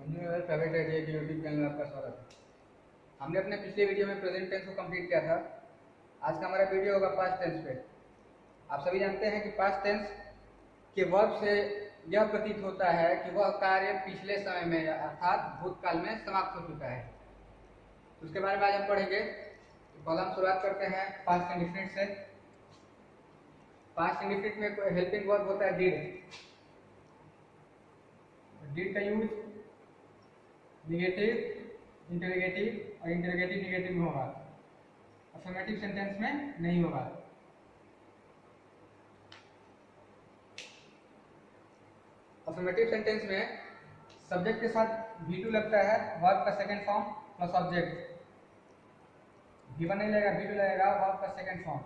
Private idea के YouTube channel में आपका स्वागत है। हमने अपने पिछले वीडियो में प्रेजेंट टेंस को कंप्लीट किया था। आज का हमारा वीडियो होगा पास्ट टेंस पे। आप सभी जानते हैं कि पास्ट टेंस के वर्ब से यह प्रतीत होता है कि वह कार्य पिछले समय में अर्थात भूतकाल में समाप्त हो चुका है। तो उसके बारे में आज हम पढ़ेंगे। तो पहले हम शुरुआत करते हैं पास्ट इंडेफिनिट से। पास्ट इंडेफिनिट में हेल्पिंग वर्ब होता है डिड। डिड का यूज निगेटिव, इंटरोगेटिव और इंटरोगेटिव निगेटिव में होगा, अफर्मेटिव सेंटेंस में नहीं होगा। अफर्मेटिव सेंटेंस में सब्जेक्ट के साथ V2 लगता है, वर्ब का second form plus object. V1 नहीं लगेगा, V2 लगेगा, वर्ब का सेकंड फॉर्म।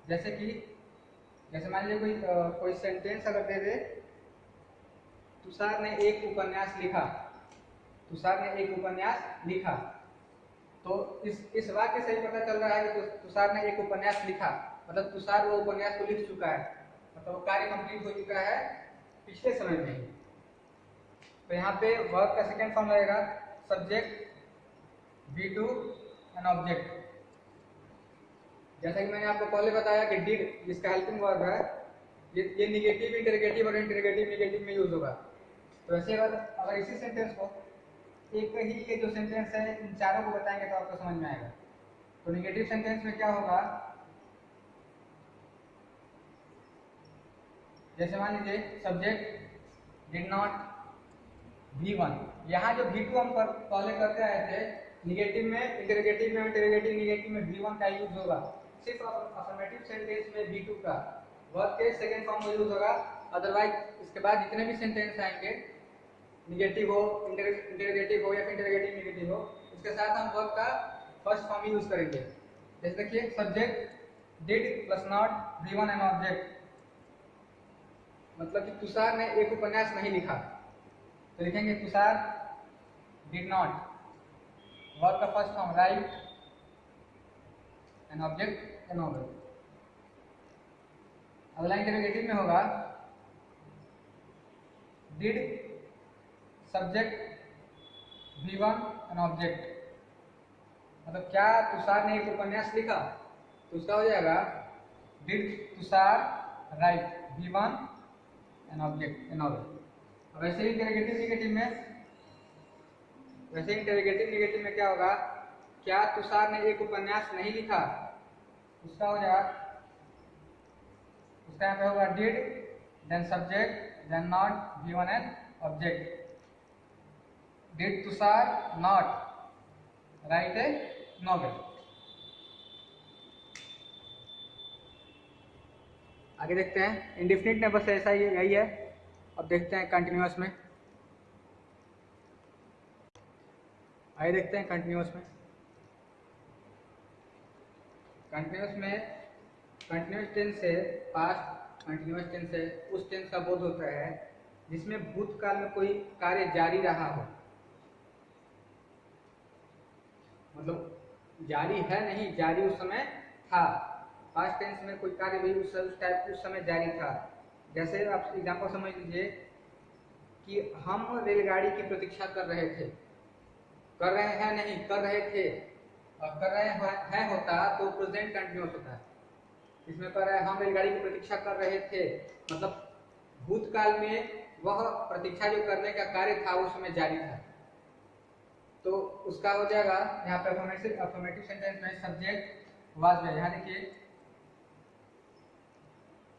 जैसे मान लीजिए कोई सेंटेंस अगर दे दे, तुषार ने एक उपन्यास लिखा। तुषार ने एक उपन्यास लिखा, तो इस वाक्य से ही पता चल रहा है कि तुषार ने एक उपन्यास लिखा, मतलब तुषार वो उपन्यास को लिख चुका है, मतलब वो कार्य कंप्लीट हो चुका है पिछले समय में ही। तो यहाँ पे वर्ब का सेकंड फॉर्म लगेगा सब्जेक्ट V2 एंड ऑब्जेक्ट। जैसा कि मैंने आपको पहले बताया कि डिड जिसका हेल्पिंग वर्ब है, ये निगेटिव, इंटरोगेटिव और इंटरोगेटिव निगेटिव में यूज होगा। तो ऐसे अगर इसी सेंटेंस को एक ही ये जो सेंटेंस है इन चारों को बताएंगे तो आपको समझ में आएगा। तो निगेटिव सेंटेंस में क्या होगा, जैसे मान लीजिए सब्जेक्ट डिड नॉट V1। यहाँ जो V2 हम पहले करते आए थे, निगेटिव में, इंटरोगेटिव में, इंटरोगेटिव निगेटिव में V1 का यूज होगा। सिर्फ अफर्मेटिव सेंटेंस में V2 का वर्ब के सेकंड फॉर्म में यूज होगा। अदरवाइज इसके बाद जितने भी सेंटेंस आएंगे, निगेटिव हो, इंटरोगेटिव हो या फिर इंटरोगेटिव निगेटिव हो, उसके साथ हम वर्ब का फर्स्ट फॉर्म यूज करेंगे। जैसे देखिए subject did plus not V1 and object, मतलब कि तुषार ने एक उपन्यास नहीं लिखा, तो लिखेंगे तुषार डिड नॉट, वर्ब का first form right and object A novel. अगला इंटरोगेटिव में होगा did subject V1 and object, मतलब क्या तुषार ने एक उपन्यास लिखा, तो उसका हो जाएगा did Tushar right V1 and object A novel. अब वैसे ही इंटरोगेटिव निगेटिव में क्या होगा, क्या तुषार ने एक उपन्यास नहीं लिखा, उसका हो जाएगा, उसका यहाँ पे होगा did then subject then not V1 and object. Did Tushar not write a novel. आगे देखते हैं इंडेफिनिट में बस ऐसा ही यही है। अब देखते हैं कंटिन्यूअस में। आइए देखते हैं कंटिन्यूअस में। कंटिन्यूअस टेंस से पास्ट कंटिन्यूअस टेंस से उस टेंस का बोध होता है जिसमें भूतकाल में कोई कार्य जारी रहा हो, मतलब जारी है नहीं, जारी उस समय था। पास्ट टेंस में कोई कार्य भी उस समय जारी था। जैसे आप एग्जांपल समझ लीजिए कि हम रेलगाड़ी की प्रतीक्षा कर रहे थे, कर रहे हैं नहीं, कर रहे थे, और कर रहे हैं होता तो प्रेजेंट कंटिन्यूअस होता है। इसमें कर रहे हैं हम रेलगाड़ी की प्रतीक्षा कर रहे थे, मतलब भूतकाल में वह प्रतीक्षा जो करने का कार्य था उस समय जारी था। तो उसका हो जाएगा यहाँ पे अफर्मेटिव सेंटेंस में सब्जेक्ट वाज में, यहाँ देखिए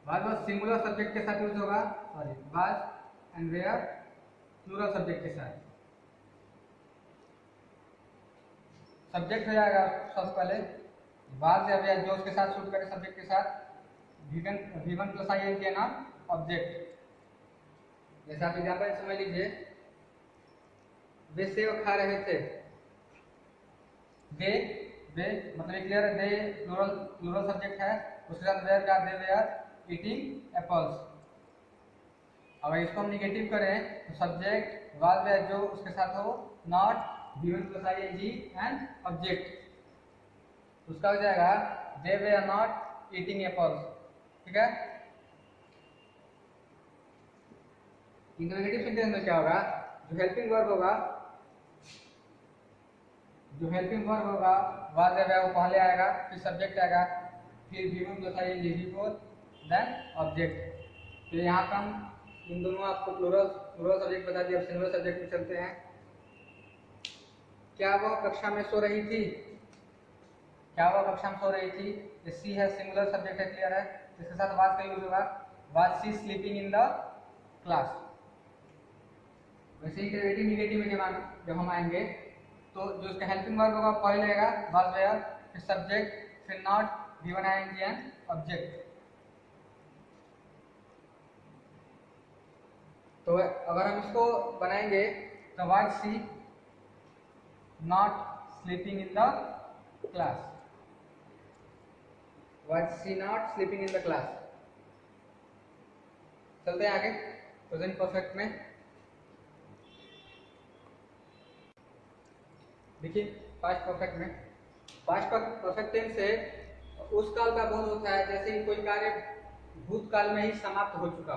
वाज सिंगुलर सब्जेक्ट के साथ यूज होगा, sorry was and were plural subject के साथ। सब्जेक्ट हो जाएगा सबसे पहले वाज या वेयर जो उसके साथ शूट करे सब्जेक्ट के साथ, V1 प्लस आई के नाम ऑब्जेक्ट। जैसे आप एग्जांपल समझ लीजिए, वे सेव खा रहे थे, वे मतलब क्लियर है, दे प्लूरल सब्जेक्ट है, उसके साथ वेयर का दे वेयर ईटिंग एप्पल्स। अगर इसको हम निगेटिव करें तो सब्जेक्ट वाज वेयर जो उसके साथ हो not V1 plus I and object, उसका हो जाएगा दे वेयर नॉट ईटिंग एप्पल्स। ठीक है। इंटरोगेटिव सेंटेंस में क्या होगा, जो हेल्पिंग वर्ब होगा वाज है वो पहले आएगा, फिर सब्जेक्ट आएगा, फिर वी1 जो था ये बिफोर, देन ऑब्जेक्ट। तो यहाँ पर हम इन दोनों आपको प्लूरल सब्जेक्ट बता दिया। अब सिंगुलर सब्जेक्ट पे चलते हैं। क्या वह कक्षा में सो रही थी? क्या वह कक्षा में सो रही थी? ये सी है, सिंगुलर सब्जेक्ट है, क्लियर है। इसके साथ वाज का यूज होगा, was she sleeping in the class. वैसे ही डेरिवेटिव निगेटिव में जब हम आएंगे तो जो उसका हेल्पिंग वर्ब होगा पहले आएगा वाज वेयर, फिर सब्जेक्ट, फिर not, given ING and object. तो अगर हम इसको बनाएंगे तो was she not sleeping in the class, was she not sleeping in the class. चलते हैं आगे प्रेजेंट परफेक्ट में। देखिए पास्ट परफेक्ट में, पास्ट परफेक्ट टेंस से उस काल का बोध होता है जैसे कि कोई कार्य भूतकाल में ही समाप्त हो चुका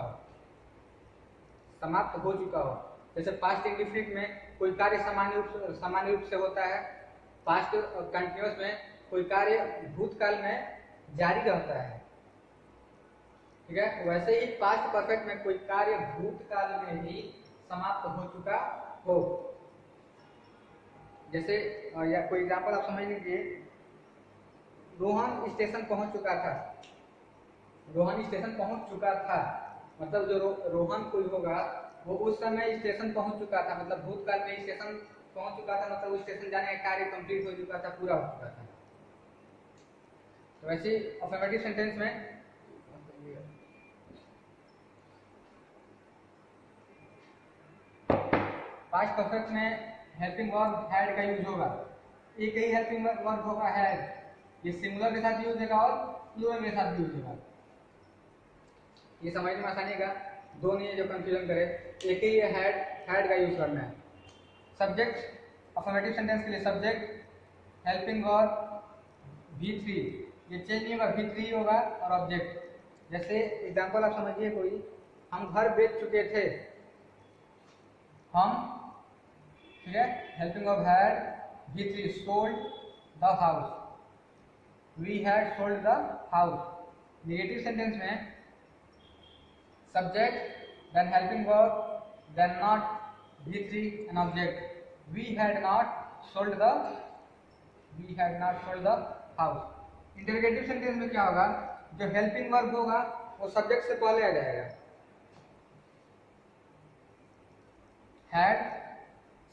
हो, जैसे पास्ट इंडिफिनिट में कोई कार्य सामान्य रूप से होता है, पास्ट कंटिन्यूअस में कोई कार्य भूतकाल में जारी रहता है, ठीक है। वैसे ही पास्ट परफेक्ट में कोई कार्य भूतकाल में ही समाप्त हो चुका हो। जैसे या कोई एग्जांपल आप समझ लीजिए, रोहन स्टेशन पहुंच चुका था। रोहन स्टेशन पहुंच चुका था मतलब जो रोहन कोई होगा वो उस समय स्टेशन पहुंच चुका था, मतलब भूतकाल में स्टेशन पहुंच चुका था, मतलब उस स्टेशन जाने का कार्य कंप्लीट हो चुका था, पूरा हो चुका था। तो वैसे अफर्मेटिव सेंटेंस में पास्ट परफेक्ट में हेल्पिंग वर्ब हैड का यूज होगा। एक ही हेल्पिंग वर्ब होगा हैड, ये सिंगुलर के साथ यूज होगा और प्लूरल के साथ यूज होगा। ये समझने में आसानी का, दो नहीं है जो कंफ्यूजन करे, एक ही हैड का यूज करना है। सब्जेक्ट अफर्मेटिव सेंटेंस के लिए सब्जेक्ट हेल्पिंग वर्ब V3, ये चेंज नहीं होगा, V3 होगा और ऑब्जेक्ट। जैसे एग्जांपल आप समझिए, कोई हम घर बेच चुके थे, हम, ठीक है, helping verb had V3 sold the house, we had sold the house. Negative sentence में subject then helping verb then not V3 and object, we had not sold the house। Interrogative sentence में क्या होगा, जो helping verb होगा वो subject से पहले आ जाएगा, had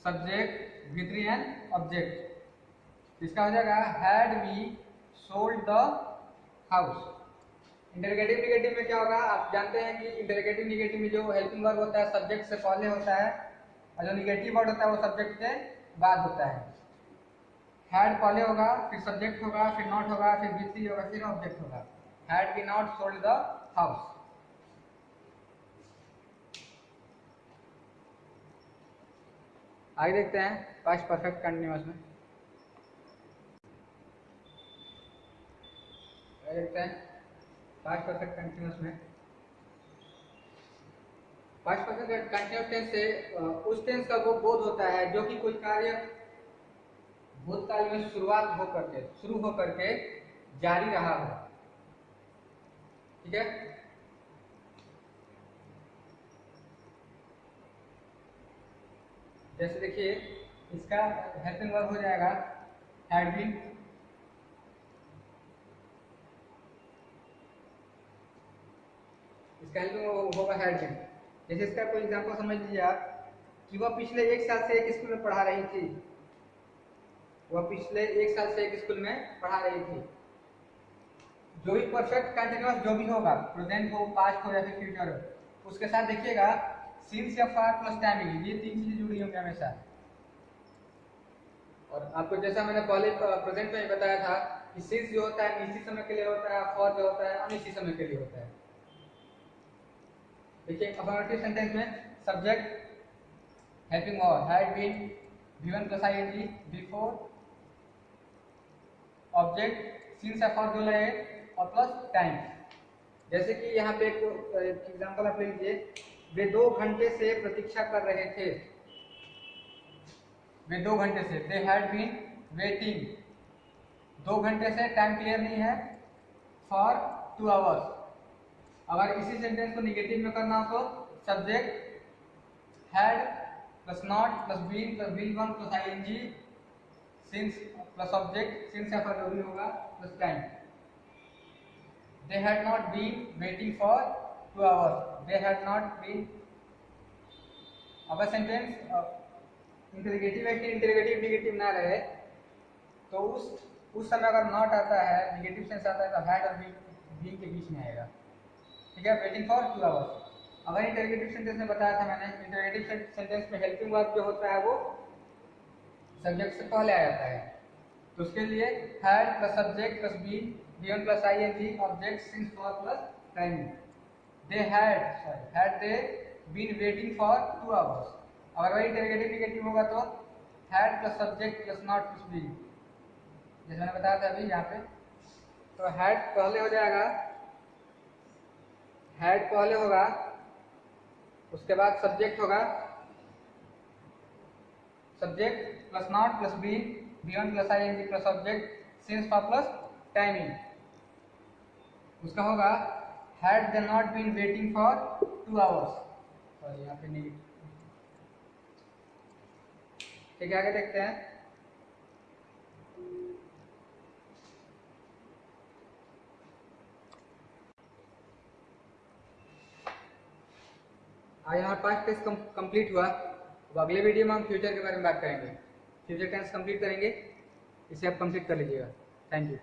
subject V3 and object. इसका हो जाएगा had we sold the house। Interrogative negative में क्या होगा, आप जानते हैं कि इंटरोगेटिव निगेटिव में जो हेल्पिंग वर्ब होता है सब्जेक्ट से पहले होता है और जो निगेटिव वर्ड होता है वो सब्जेक्ट से बाद होता है। हैड पहले होगा, फिर सब्जेक्ट होगा, फिर नॉट होगा, फिर V3 होगा, फिर ऑब्जेक्ट होगा। Had we not sold the house. आगे देखते हैं पास्ट परफेक्ट कंटिन्यूअस में। आगे देखते हैं पास्ट परफेक्ट कंटिन्यूअस में। पास्ट परफेक्ट कंटिन्यूअस टेंस से उस टेंस का वो बोध होता है जो कि कोई कार्य भूतकाल में शुरू होकर के जारी रहा हो, ठीक है। जैसे देखिए इसका हेल्पिंग वर्ब हो जाएगा हैड बीन, इसका हेल्पिंग होगा हैड बीन। जैसे इसका कोई एग्जांपल समझ लीजिए आप कि वह पिछले 1 साल से एक स्कूल में पढ़ा रही थी, वह पिछले 1 साल से एक स्कूल में पढ़ा रही थी। जो भी परफेक्ट कंटीन्यूअस जो भी होगा, प्रेजेंट हो, पास्ट हो या फिर फ्यूचर हो, उसके साथ देखिएगा सिंस या फॉर प्लस टाइमिंग, ये 3 चीजें जुड़ी होंगी हमेशा। और आपको जैसा मैंने पहले प्रेजेंट में बताया था कि सिंस जो होता है निश्चित समय के लिए होता है, फॉर जो होता है अनिश्चित समय के लिए होता है। देखिए अफर्मेटिव सेंटेंस में subject helping verb had been, V1 plus ING before, object since या फॉर जो लगे और प्लस टाइम। जैसे कि यहाँ पे एक एग्जांपल आप ले लीजिए, वे 2 घंटे से प्रतीक्षा कर रहे थे, वे 2 घंटे से, दे हैड बीन वेटिंग, 2 घंटे से टाइम क्लियर नहीं है, फॉर 2 आवर्स। अगर इसी सेंटेंस को निगेटिव में करना हो तो subject had plus not plus been plus will one plus ING since plus object since या फिर जरूरी होगा plus time. They had not been waiting for 2 hours, they had not been. अगर सेंटेंस इंटरोगेटिव है कि इंटरोगेटिव निगेटिव ना रहे तो उस समय अगर नॉट आता है, निगेटिव सेंस आता है तो हैड और बीन के बीच में आएगा, ठीक है, वेटिंग फॉर 2 आवर्स। अगर इंटरोगेटिव सेंटेंस में बताया था मैंने, इंटरोगेटिव सेंटेंस में हेल्पिंग वर्ब जो होता है वो सब्जेक्ट से पहले आ जाता है, तो उसके लिए had plus subject plus been, been plus ING, object since for plus timing. They had they been waiting for 2 hours. अगर वही इंटरोगेटिव निगेटिव होगा तो had plus subject plus not plus been, जैसे मैंने बताया था अभी यहाँ पे। तो हैड पहले हो जाएगा, हैड पहले होगा, उसके बाद सब्जेक्ट होगा, subject plus not plus been, been plus ING plus object since for plus timing. उसका होगा had they not been waiting for 2 hours. Sorry यहाँ पे नहीं, ठीक है, आगे देखते हैं। आज हमारा पास्ट टेंस कंप्लीट हुआ। अब अगले वीडियो में हम फ्यूचर के बारे में बात करेंगे, फ्यूचर टेंस कंप्लीट करेंगे, इसे आप कंप्लीट कर लीजिएगा। Thank you.